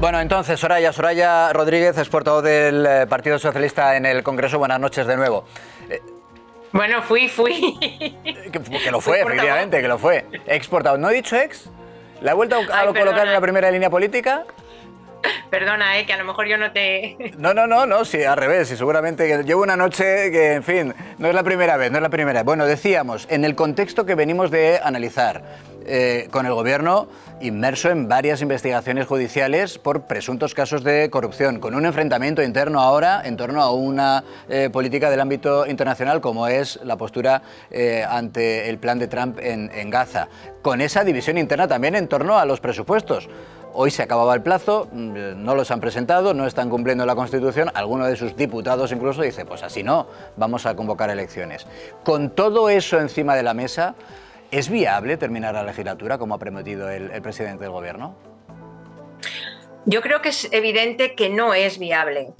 Bueno, entonces, Soraya Rodríguez es portavoz del Partido Socialista en el Congreso. Buenas noches de nuevo. Bueno, fui. Que lo fue, efectivamente, que lo fue. Exportado. ¿No he dicho ex? ¿La he vuelto a colocar en la primera línea política? Perdona, que a lo mejor yo no te... No, sí, al revés, y seguramente que llevo una noche que, en fin, no es la primera vez. Bueno, decíamos, en el contexto que venimos de analizar, con el Gobierno inmerso en varias investigaciones judiciales por presuntos casos de corrupción, con un enfrentamiento interno ahora en torno a una política del ámbito internacional como es la postura ante el plan de Trump en Gaza, con esa división interna también en torno a los presupuestos. Hoy se acababa el plazo, no los han presentado, no están cumpliendo la Constitución. Alguno de sus diputados incluso dice, pues así no, vamos a convocar elecciones. Con todo eso encima de la mesa, ¿es viable terminar la legislatura como ha prometido el presidente del Gobierno? Yo creo que es evidente que no es viable,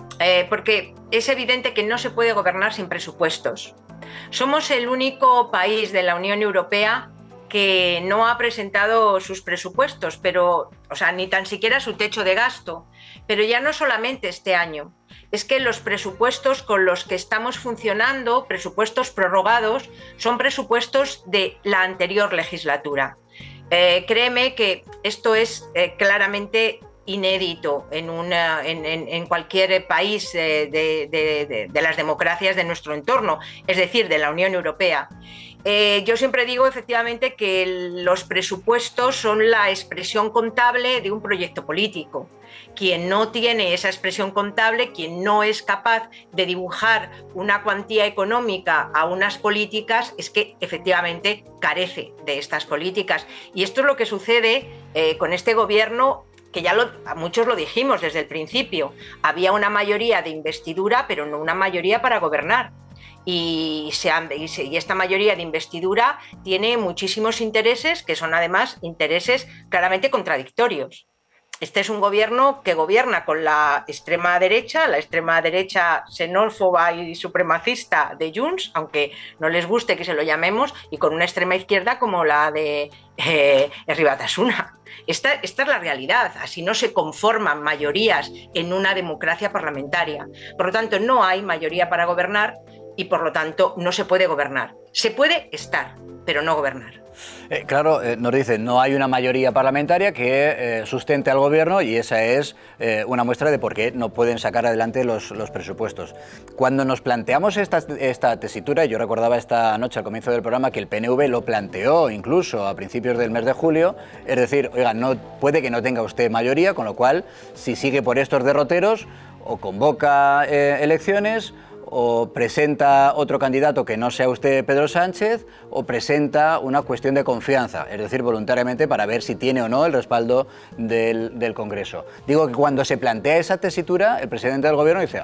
porque es evidente que no se puede gobernar sin presupuestos. Somos el único país de la Unión Europea que no ha presentado sus presupuestos, ni tan siquiera su techo de gasto. Pero ya no solamente este año, es que los presupuestos con los que estamos funcionando, presupuestos prorrogados, son presupuestos de la anterior legislatura. Créeme que esto es claramente inédito en cualquier país de las democracias de nuestro entorno, es decir, de la Unión Europea. Yo siempre digo efectivamente que los presupuestos son la expresión contable de un proyecto político. Quien no tiene esa expresión contable, quien no es capaz de dibujar una cuantía económica a unas políticas, es que efectivamente carece de estas políticas. Y esto es lo que sucede con este gobierno, que a muchos lo dijimos desde el principio. Había una mayoría de investidura, pero no una mayoría para gobernar. Y esta mayoría de investidura tiene muchísimos intereses que son además intereses claramente contradictorios. Este es un gobierno que gobierna con la extrema derecha xenófoba y supremacista de Junts, aunque no les guste que se lo llamemos, y con una extrema izquierda como la de Herri Batasuna. Esta es la realidad, así no se conforman mayorías en una democracia parlamentaria. Por lo tanto, no hay mayoría para gobernar y por lo tanto no se puede gobernar. Se puede estar, pero no gobernar. Claro, nos dicen, no hay una mayoría parlamentaria que sustente al Gobierno y esa es una muestra de por qué no pueden sacar adelante los presupuestos. Cuando nos planteamos esta tesitura, yo recordaba esta noche al comienzo del programa que el PNV lo planteó incluso a principios del mes de julio, es decir, oiga, no puede que no tenga usted mayoría, con lo cual, si sigue por estos derroteros, o convoca elecciones, o presenta otro candidato que no sea usted Pedro Sánchez, o presenta una cuestión de confianza, es decir, voluntariamente para ver si tiene o no el respaldo del Congreso. Digo que cuando se plantea esa tesitura, el presidente del Gobierno dice,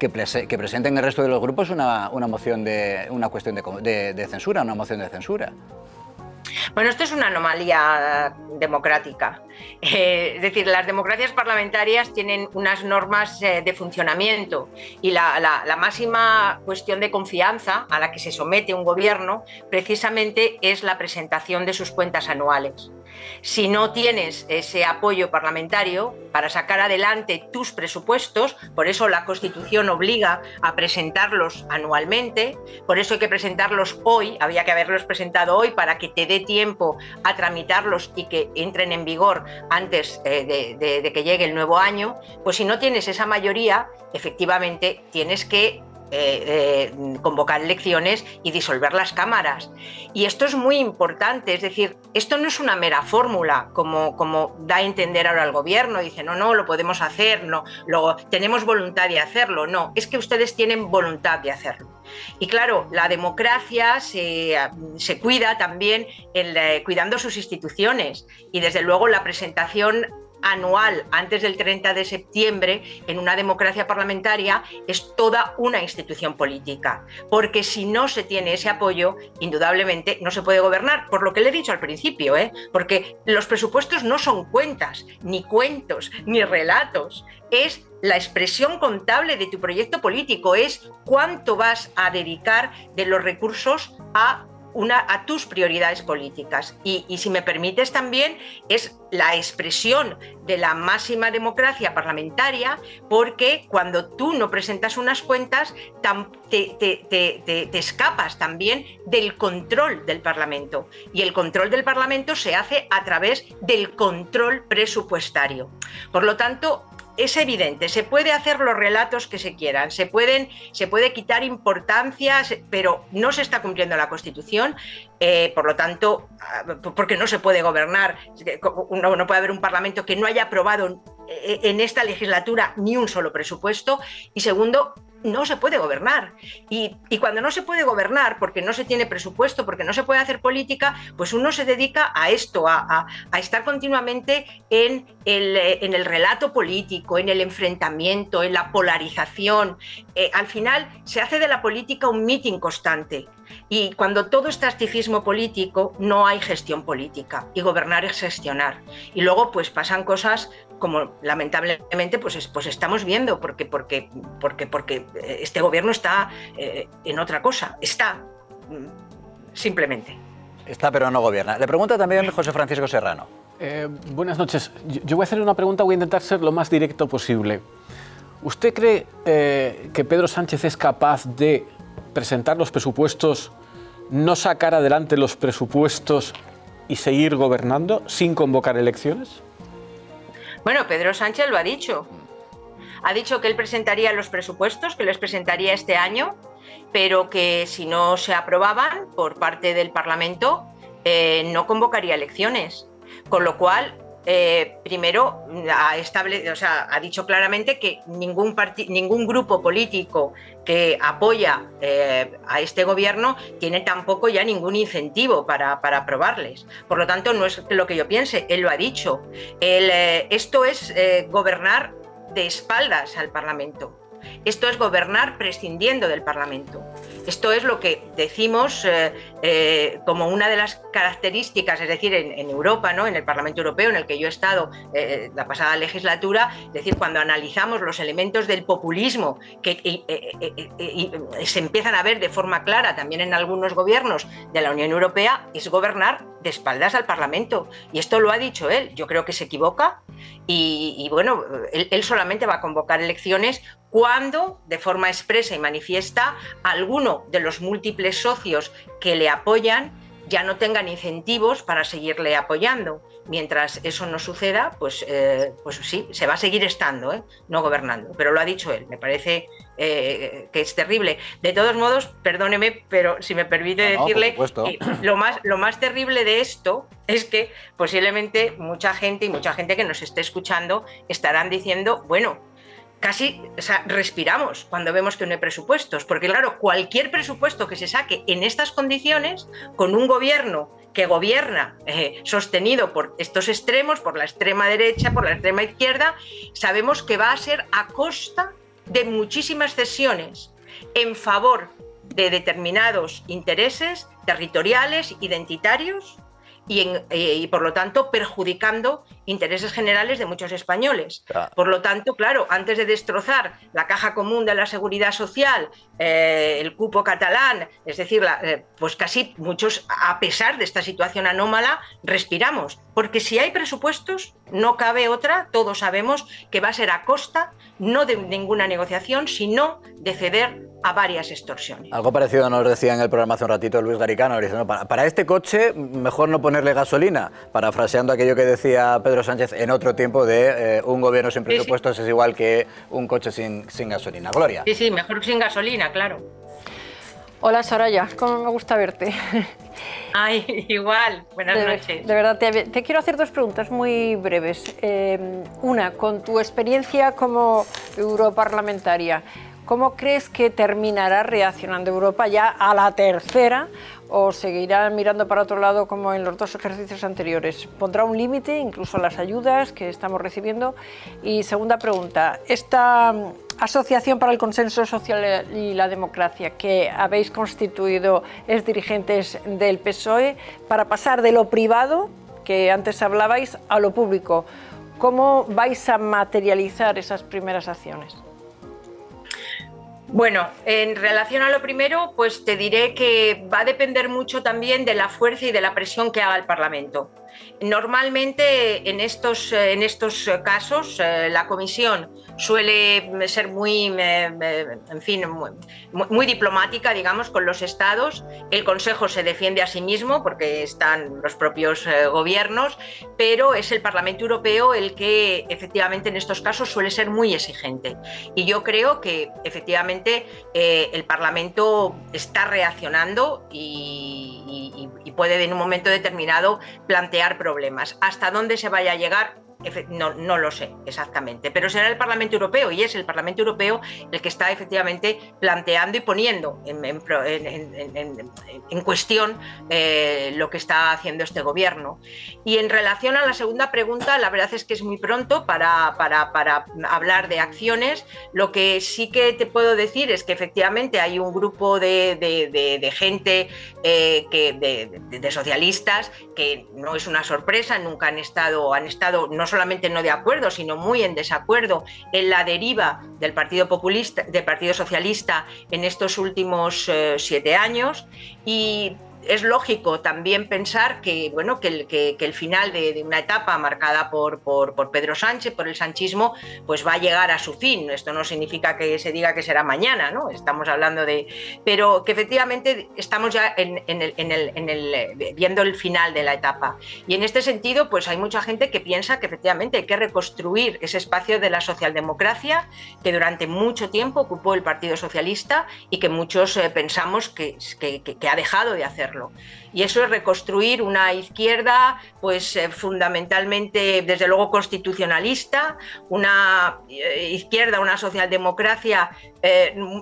que presenten el resto de los grupos una cuestión de censura, una moción de censura. Bueno, esto es una anomalía democrática. Es decir, las democracias parlamentarias tienen unas normas de funcionamiento y la máxima cuestión de confianza a la que se somete un gobierno precisamente es la presentación de sus cuentas anuales. Si no tienes ese apoyo parlamentario para sacar adelante tus presupuestos, por eso la Constitución obliga a presentarlos anualmente, por eso hay que presentarlos hoy, había que haberlos presentado hoy para que te dé tiempo a tramitarlos y que entren en vigor antes de que llegue el nuevo año, pues si no tienes esa mayoría, efectivamente tienes que convocar elecciones y disolver las cámaras. Y esto es muy importante, es decir, esto no es una mera fórmula como da a entender ahora el gobierno, dice no, lo podemos hacer, no, tenemos voluntad de hacerlo, no, es que ustedes tienen voluntad de hacerlo. Y claro, la democracia se cuida también cuidando sus instituciones y desde luego la presentación anual antes del 30 de septiembre en una democracia parlamentaria es toda una institución política, porque si no se tiene ese apoyo, indudablemente no se puede gobernar, por lo que le he dicho al principio, porque los presupuestos no son cuentas, ni cuentos, ni relatos, es la expresión contable de tu proyecto político, es cuánto vas a dedicar de los recursos a a tus prioridades políticas. Y si me permites también, es la expresión de la máxima democracia parlamentaria, porque cuando tú no presentas unas cuentas, te escapas también del control del Parlamento. Y el control del Parlamento se hace a través del control presupuestario. Por lo tanto, es evidente, se puede hacer los relatos que se quieran, se puede quitar importancia, pero no se está cumpliendo la Constitución, por lo tanto, porque no se puede gobernar, no puede haber un Parlamento que no haya aprobado en esta legislatura ni un solo presupuesto, y segundo, no se puede gobernar. Y cuando no se puede gobernar, porque no se tiene presupuesto, porque no se puede hacer política, pues uno se dedica a esto, a estar continuamente en el relato político, en el enfrentamiento, en la polarización. Al final se hace de la política un mitin constante. Y cuando todo es tacticismo político, no hay gestión política. Y gobernar es gestionar. Y luego pues pasan cosas como lamentablemente pues estamos viendo, porque este gobierno está en otra cosa. Está, simplemente. Está, pero no gobierna. Le pregunta también José Francisco Serrano. Buenas noches. Yo voy a hacer una pregunta, voy a intentar ser lo más directo posible. ¿Usted cree que Pedro Sánchez es capaz de presentar los presupuestos, no sacar adelante los presupuestos y seguir gobernando sin convocar elecciones? Bueno, Pedro Sánchez lo ha dicho. Ha dicho que él presentaría los presupuestos, que los presentaría este año, pero que si no se aprobaban por parte del Parlamento, no convocaría elecciones. Con lo cual, primero ha dicho claramente que ningún grupo político que apoya a este gobierno tiene tampoco ya ningún incentivo para aprobarles. Por lo tanto, no es lo que yo piense, él lo ha dicho. Esto es gobernar de espaldas al Parlamento. Esto es gobernar prescindiendo del Parlamento. Esto es lo que decimos como una de las características, es decir, en Europa, ¿no? En el Parlamento Europeo, en el que yo he estado la pasada legislatura, es decir, cuando analizamos los elementos del populismo que se empiezan a ver de forma clara también en algunos gobiernos de la Unión Europea, es gobernar de espaldas al Parlamento. Y esto lo ha dicho él. Yo creo que se equivoca y bueno, él solamente va a convocar elecciones cuando, de forma expresa y manifiesta, alguno de los múltiples socios que le apoyan ya no tengan incentivos para seguirle apoyando. Mientras eso no suceda, pues sí, se va a seguir estando, no gobernando. Pero lo ha dicho él, me parece que es terrible. De todos modos, perdóneme, pero si me permite decirle, lo más terrible de esto es que posiblemente mucha gente que nos esté escuchando estarán diciendo, bueno, casi respiramos cuando vemos que no hay presupuestos, porque claro, cualquier presupuesto que se saque en estas condiciones, con un gobierno que gobierna sostenido por estos extremos, por la extrema derecha, por la extrema izquierda, sabemos que va a ser a costa de muchísimas cesiones en favor de determinados intereses territoriales, identitarios, y por lo tanto perjudicando intereses generales de muchos españoles. Claro. Por lo tanto, claro, antes de destrozar la caja común de la seguridad social, el cupo catalán, es decir, pues casi muchos, a pesar de esta situación anómala, respiramos. Porque si hay presupuestos, no cabe otra, todos sabemos que va a ser a costa no de ninguna negociación, sino de ceder a varias extorsiones. Algo parecido nos decía en el programa hace un ratito Luis Garicano, diciendo, para este coche mejor no ponerle gasolina, parafraseando aquello que decía Pedro Sánchez en otro tiempo de un gobierno sin presupuestos es igual que un coche sin gasolina. Gloria. Sí, mejor sin gasolina, claro. Hola Soraya, cómo me gusta verte. Ay, igual, buenas noches. De verdad, te quiero hacer dos preguntas muy breves. Una, con tu experiencia como europarlamentaria, ¿cómo crees que terminará reaccionando Europa ya a la tercera o seguirá mirando para otro lado como en los dos ejercicios anteriores? ¿Pondrá un límite incluso a las ayudas que estamos recibiendo? Y segunda pregunta, esta Asociación para el Consenso Social y la Democracia que habéis constituido es dirigentes del PSOE para pasar de lo privado, que antes hablabais, a lo público. ¿Cómo vais a materializar esas primeras acciones? Bueno, en relación a lo primero, pues te diré que va a depender mucho también de la fuerza y de la presión que haga el Parlamento. Normalmente en estos casos la Comisión suele ser muy diplomática, digamos, con los Estados. El Consejo se defiende a sí mismo porque están los propios gobiernos, pero es el Parlamento Europeo el que efectivamente en estos casos suele ser muy exigente. Y yo creo que efectivamente el Parlamento está reaccionando y puede en un momento determinado plantear problemas. ¿Hasta dónde se vaya a llegar? No lo sé exactamente, pero será el Parlamento Europeo, y es el Parlamento Europeo el que está efectivamente planteando y poniendo en cuestión lo que está haciendo este gobierno. Y en relación a la segunda pregunta, la verdad es que es muy pronto para hablar de acciones. Lo que sí que te puedo decir es que efectivamente hay un grupo de gente, de socialistas, que no es una sorpresa, nunca han estado no solamente no de acuerdo, sino muy en desacuerdo en la deriva del Partido Socialista en estos últimos 7 años, y es lógico también pensar que, bueno, que el final de una etapa marcada por Pedro Sánchez, por el sanchismo, pues va a llegar a su fin. Esto no significa que se diga que será mañana, ¿no? Estamos hablando pero que efectivamente estamos ya viendo el final de la etapa. Y en este sentido, pues hay mucha gente que piensa que efectivamente hay que reconstruir ese espacio de la socialdemocracia que durante mucho tiempo ocupó el Partido Socialista y que muchos pensamos que ha dejado de hacerlo. Y eso es reconstruir una izquierda, pues fundamentalmente, desde luego, constitucionalista, una izquierda, una socialdemocracia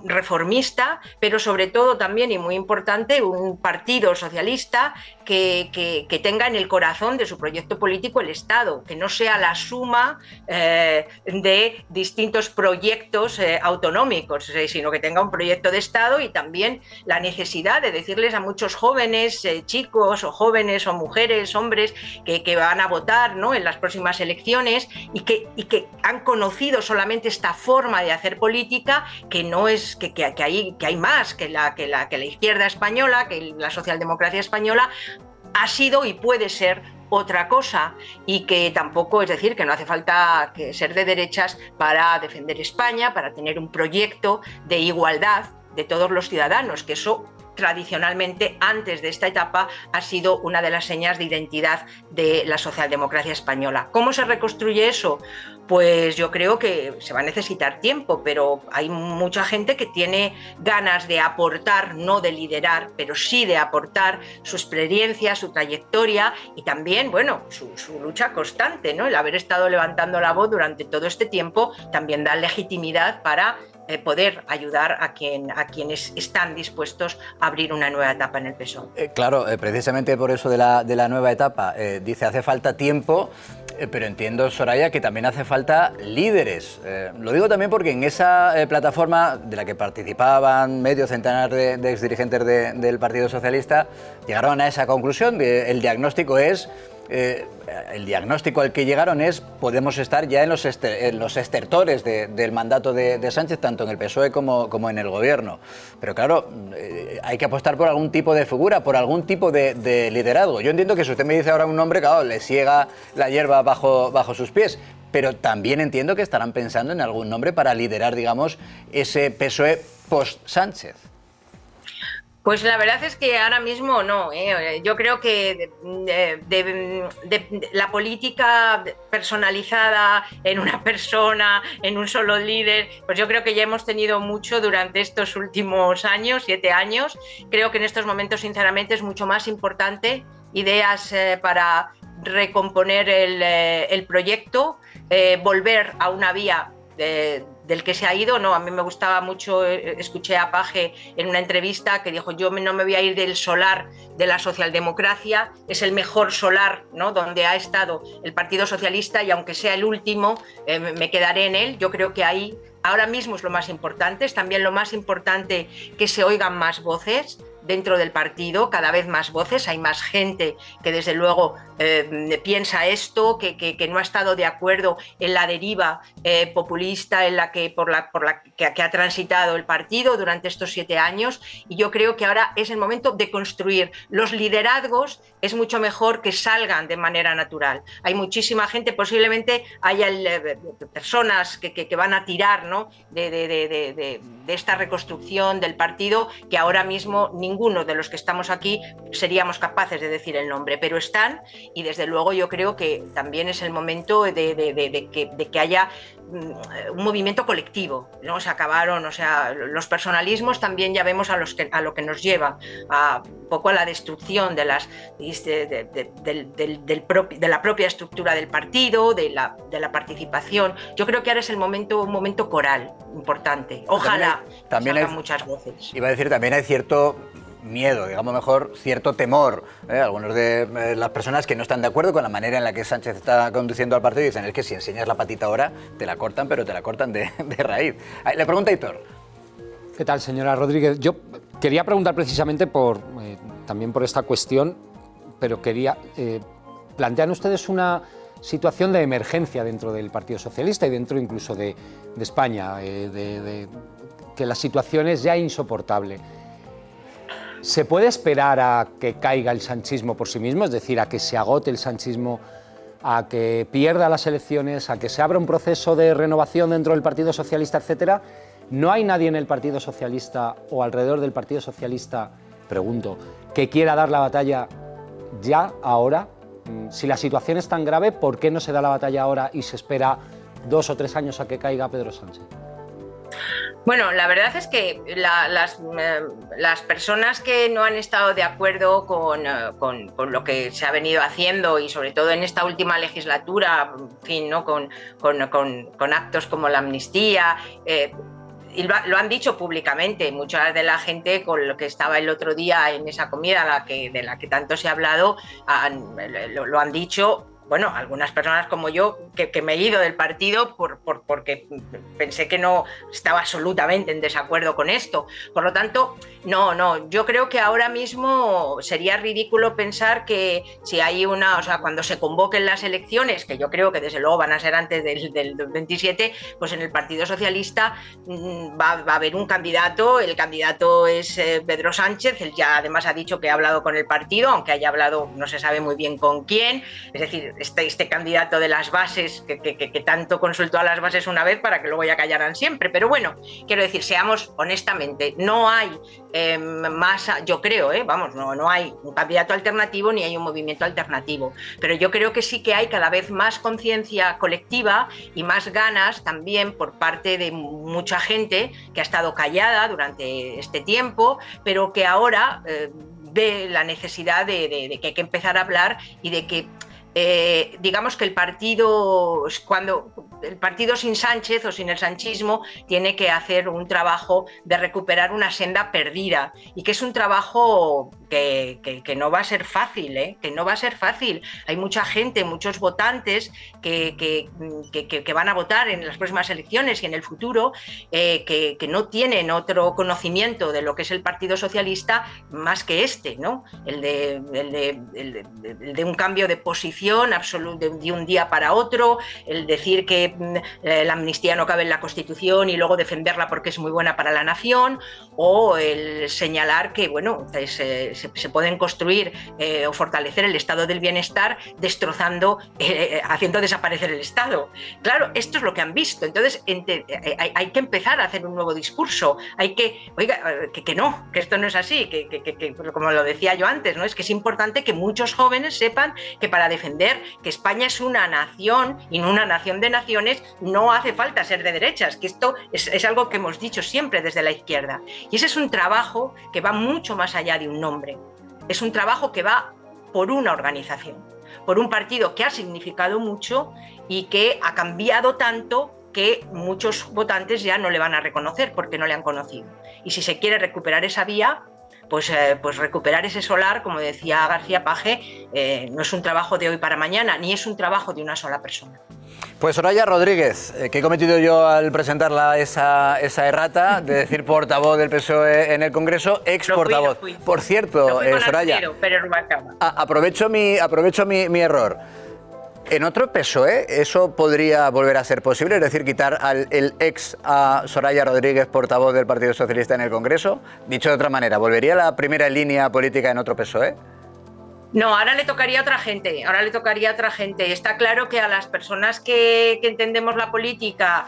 reformista, pero sobre todo también, y muy importante, un partido socialista que tenga en el corazón de su proyecto político el Estado, que no sea la suma de distintos proyectos autonómicos, sino que tenga un proyecto de Estado, y también la necesidad de decirles a muchos jóvenes, chicos o jóvenes o mujeres, hombres, que van a votar, ¿no?, en las próximas elecciones, y que han conocido solamente esta forma de hacer política, que no es que hay más, que la izquierda española, que la socialdemocracia española ha sido y puede ser otra cosa, y que tampoco, es decir, que no hace falta ser de derechas para defender España, para tener un proyecto de igualdad de todos los ciudadanos, que eso tradicionalmente, antes de esta etapa, ha sido una de las señas de identidad de la socialdemocracia española. ¿Cómo se reconstruye eso? Pues yo creo que se va a necesitar tiempo, pero hay mucha gente que tiene ganas de aportar, no de liderar, pero sí de aportar su experiencia, su trayectoria, y también, bueno, su lucha constante, ¿no? El haber estado levantando la voz durante todo este tiempo también da legitimidad para poder ayudar a quienes están dispuestos a abrir una nueva etapa en el PSOE. Claro, precisamente por eso de la nueva etapa, dice hace falta tiempo, pero entiendo, Soraya, que también hace falta líderes. Lo digo también porque en esa plataforma de la que participaban medio centenar de exdirigentes del Partido Socialista, llegaron a esa conclusión. El diagnóstico al que llegaron es: podemos estar ya en los estertores del mandato de Sánchez, tanto en el PSOE como en el gobierno. Pero claro, hay que apostar por algún tipo de figura, por algún tipo de liderazgo. Yo entiendo que si usted me dice ahora un nombre, claro, le ciega la hierba bajo sus pies, pero también entiendo que estarán pensando en algún nombre para liderar, digamos, ese PSOE post-Sánchez. Pues la verdad es que ahora mismo no. Yo creo que la política personalizada en una persona, en un solo líder, pues yo creo que ya hemos tenido mucho durante estos últimos años, 7 años. Creo que en estos momentos, sinceramente, es mucho más importante ideas para recomponer el proyecto, volver a una vía del que se ha ido, ¿no? A mí me gustaba mucho, escuché a Page en una entrevista que dijo: yo no me voy a ir del solar de la socialdemocracia, es el mejor solar, ¿no?, donde ha estado el Partido Socialista, y aunque sea el último, me quedaré en él. Yo creo que ahí ahora mismo es lo más importante. Es también lo más importante que se oigan más voces, dentro del partido, cada vez más voces, hay más gente que desde luego piensa esto, que no ha estado de acuerdo en la deriva populista en la que, que ha transitado el partido durante estos 7 años, y yo creo que ahora es el momento de construir. Los liderazgos es mucho mejor que salgan de manera natural. Hay muchísima gente, posiblemente haya personas que van a tirar, ¿no?, de esta reconstrucción del partido, que ahora mismo ninguno de los que estamos aquí seríamos capaces de decir el nombre, pero están, y desde luego yo creo que también es el momento de que haya un movimiento colectivo, ¿no? Se acabaron, o sea, los personalismos también ya vemos a lo que nos lleva, un poco a la destrucción de la propia estructura del partido, de la participación. Yo creo que ahora es un momento coral importante. Ojalá también salgan muchas voces. Iba a decir, también hay cierto miedo, digamos mejor, cierto temor. Algunos de las personas que no están de acuerdo con la manera en la que Sánchez está conduciendo al partido dicen, es que si enseñas la patita ahora, te la cortan, pero te la cortan de raíz. Le pregunta Aitor. ¿Qué tal, señora Rodríguez? Yo quería preguntar precisamente también por esta cuestión, pero plantean ustedes una situación de emergencia dentro del Partido Socialista y dentro incluso de España, que la situación es ya insoportable. ¿Se puede esperar a que caiga el sanchismo por sí mismo, es decir, a que se agote el sanchismo, a que pierda las elecciones, a que se abra un proceso de renovación dentro del Partido Socialista, etcétera? ¿No hay nadie en el Partido Socialista o alrededor del Partido Socialista, pregunto, que quiera dar la batalla ya, ahora? Si la situación es tan grave, ¿por qué no se da la batalla ahora y se espera 2 o 3 años a que caiga Pedro Sánchez? Bueno, la verdad es que las personas que no han estado de acuerdo con lo que se ha venido haciendo, y sobre todo en esta última legislatura, en fin, ¿no?, con actos como la amnistía, y lo han dicho públicamente, mucha de la gente con lo que estaba el otro día en esa comida de la que tanto se ha hablado, lo han dicho. Bueno, algunas personas como yo, que me he ido del partido porque pensé que no estaba absolutamente en desacuerdo con esto. Por lo tanto, no, yo creo que ahora mismo sería ridículo pensar que si hay cuando se convoquen las elecciones, que yo creo que desde luego van a ser antes del 27, pues en el Partido Socialista va a haber un candidato. El candidato es Pedro Sánchez. Él ya además ha dicho que ha hablado con el partido, aunque haya hablado no se sabe muy bien con quién. Es decir, este candidato de las bases, que tanto consultó a las bases una vez para que luego ya callaran siempre. Pero bueno, quiero decir, seamos honestamente, no hay más, yo creo, no hay un candidato alternativo ni hay un movimiento alternativo. Pero yo creo que sí que hay cada vez más conciencia colectiva y más ganas también por parte de mucha gente que ha estado callada durante este tiempo, pero que ahora ve la necesidad de que hay que empezar a hablar y de que digamos que el partido sin Sánchez o sin el sanchismo tiene que hacer un trabajo de recuperar una senda perdida, y que es un trabajo que no va a ser fácil, que no va a ser fácil. Hay mucha gente, muchos votantes que van a votar en las próximas elecciones y en el futuro, que no tienen otro conocimiento de lo que es el Partido Socialista más que ¿no? El de un cambio de posición absoluto de un día para otro, el decir que la amnistía no cabe en la Constitución y luego defenderla porque es muy buena para la nación, o el señalar que bueno, se pueden construir o fortalecer el estado del bienestar destrozando, haciendo desaparecer el Estado. Claro, esto es lo que han visto. Entonces hay que empezar a hacer un nuevo discurso. Hay que, que esto no es así, que como lo decía yo antes, ¿no? Es que es importante que muchos jóvenes sepan que para defender que España es una nación y no una nación de naciones, no hace falta ser de derechas, que esto es algo que hemos dicho siempre desde la izquierda. Y ese es un trabajo que va mucho más allá de un nombre. Es un trabajo que va por una organización, por un partido que ha significado mucho y que ha cambiado tanto que muchos votantes ya no le van a reconocer porque no le han conocido. Y si se quiere recuperar esa vía, pues recuperar ese solar, como decía García Paje, no es un trabajo de hoy para mañana, ni es un trabajo de una sola persona. Pues Soraya Rodríguez, ¿qué he cometido yo al presentarla esa errata de decir portavoz del PSOE en el Congreso? Ex portavoz. Por cierto, Soraya, aprovecho mi error. ¿En otro PSOE eso podría volver a ser posible? Es decir, quitar el ex a Soraya Rodríguez, portavoz del Partido Socialista en el Congreso. Dicho de otra manera, ¿volvería a la primera línea política en otro PSOE? No, ahora le tocaría a otra gente, Está claro que a las personas que entendemos la política,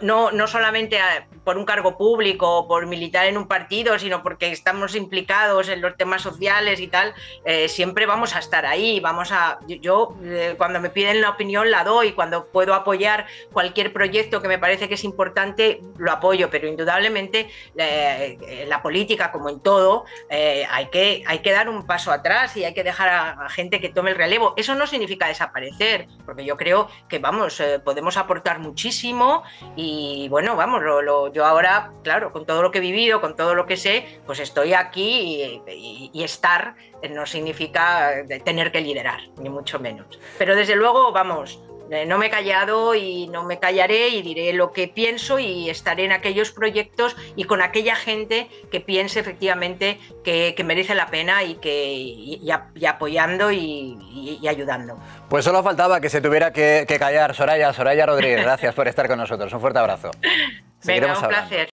no solamente por un cargo público o por militar en un partido, sino porque estamos implicados en los temas sociales y tal, siempre vamos a estar ahí. Yo cuando me piden la opinión la doy, cuando puedo apoyar cualquier proyecto que me parece que es importante, lo apoyo, pero indudablemente la política, como en todo, hay que dar un paso atrás y hay que dejar a gente que tome el relevo. Eso no significa desaparecer, porque yo creo que podemos aportar muchísimo y bueno, yo ahora, claro, con todo lo que he vivido, con todo lo que sé, pues estoy aquí y estar no significa tener que liderar, ni mucho menos. Pero desde luego, no me he callado y no me callaré y diré lo que pienso y estaré en aquellos proyectos y con aquella gente que piense efectivamente que merece la pena y apoyando y ayudando. Pues solo faltaba que se tuviera que callar. Soraya Rodríguez, gracias por estar con nosotros. Un fuerte abrazo. Venga, un placer.